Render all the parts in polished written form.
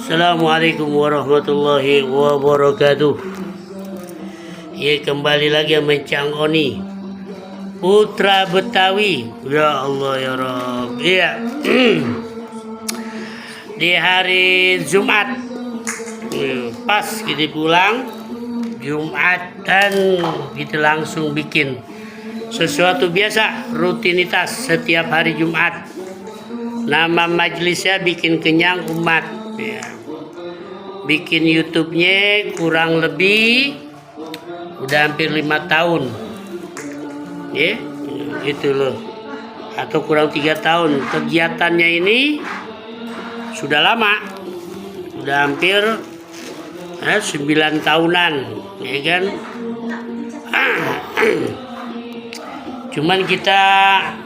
Assalamualaikum warahmatullahi wabarakatuh. Ya, kembali lagi sama Cang Oni, putra Betawi. Ya Allah ya Rabb. Iya. Di hari Jumat, pas kita pulang Jumatan, kita langsung bikin sesuatu biasa, rutinitas setiap hari Jumat. Nama majelisnya Bikin Kenyang Umat, ya. Bikin YouTube-nya kurang lebih udah hampir 5 tahun, ya, gitu loh, atau kurang 3 tahun. Kegiatannya ini sudah lama, udah hampir 9 tahunan, ya kan. Cuman kita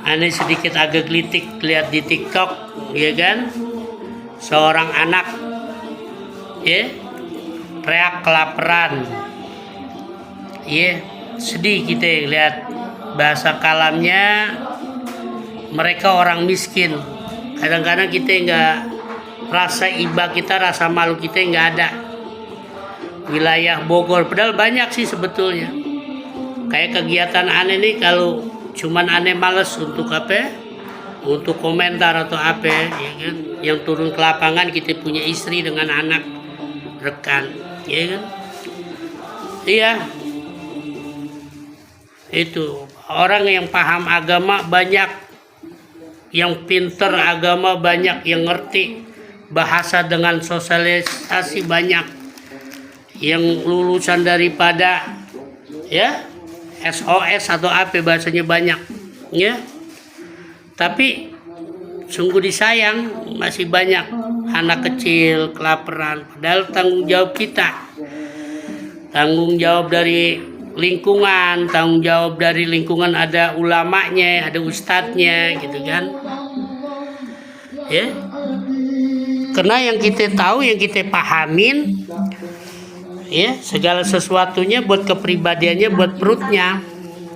aneh sedikit agak gelitik lihat di TikTok, ya kan, seorang anak, ya, teriak kelaparan, ya, sedih kita lihat. Bahasa kalamnya, mereka orang miskin. Kadang-kadang kita nggak, rasa iba kita, rasa malu kita nggak ada. Wilayah Bogor, padahal banyak sih sebetulnya. Kayak kegiatan aneh nih, kalau cuman aneh males untuk apa, untuk komentar atau apa, ya kan, yang turun ke lapangan kita punya istri dengan anak rekan, ya kan. Iya, itu orang yang paham agama banyak, yang pinter agama banyak, yang ngerti bahasa dengan sosialisasi banyak, yang lulusan daripada, ya, SOS atau apa bahasanya banyak, ya. Tapi sungguh disayang, masih banyak anak kecil kelaparan. Padahal tanggung jawab kita, tanggung jawab dari lingkungan, tanggung jawab dari lingkungan, ada ulamanya, ada ustadznya, gitu kan, ya. Karena yang kita tahu, yang kita pahamin, ya, segala sesuatunya buat kepribadiannya, buat perutnya,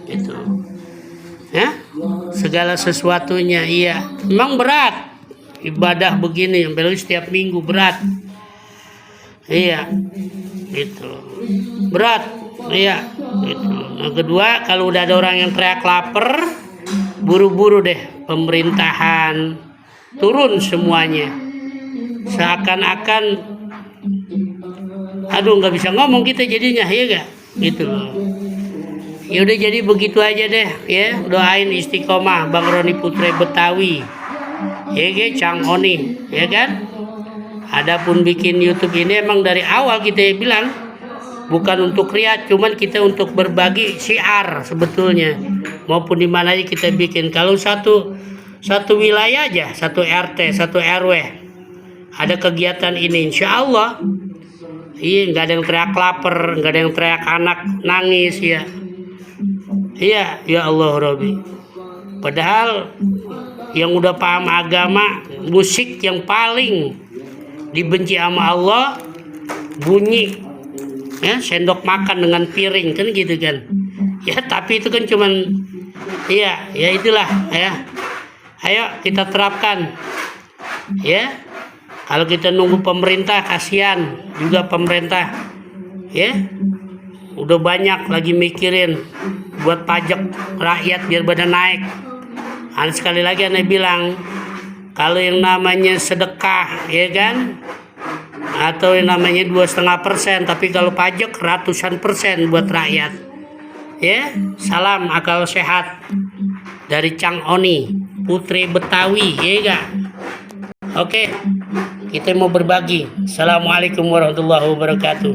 gitu, ya, segala sesuatunya. Iya, memang berat ibadah begini, apalagi setiap minggu berat, iya, gitu, berat, iya, gitu. Nah, kedua, kalau udah ada orang yang teriak lapar, buru-buru deh pemerintahan turun semuanya, seakan-akan, aduh, nggak bisa ngomong kita jadinya, ya gak, gitu loh. Ya udah, jadi begitu aja deh, ya. Doain istiqomah Bang Roni putra Betawi, ya gak, Cang Oni, ya kan. Adapun bikin YouTube ini emang dari awal kita bilang bukan untuk riak, cuman kita untuk berbagi syiar sebetulnya. Maupun di mana aja kita bikin. Kalau satu wilayah aja, satu RT, satu RW ada kegiatan ini, insya Allah, iya, nggak ada yang teriak lapar, nggak ada yang teriak anak nangis, ya. Iya, ya Allah Rabbi. Padahal yang udah paham agama, musik yang paling dibenci sama Allah bunyi, ya, sendok makan dengan piring, kan gitu kan. Ya, tapi itu kan cuman, iya, ya itulah, ya. Ayo kita terapkan, ya. Kalau kita nunggu pemerintah, kasihan juga pemerintah, ya. Udah banyak lagi mikirin buat pajak rakyat biar badan naik. Sekali lagi aneh bilang, kalau yang namanya sedekah, ya kan, atau yang namanya 2,5%, tapi kalau pajak ratusan persen buat rakyat, ya. Salam akal sehat dari Cang Oni, putri Betawi, ya gak? Oke, kita mau berbagi. Assalamualaikum warahmatullahi wabarakatuh.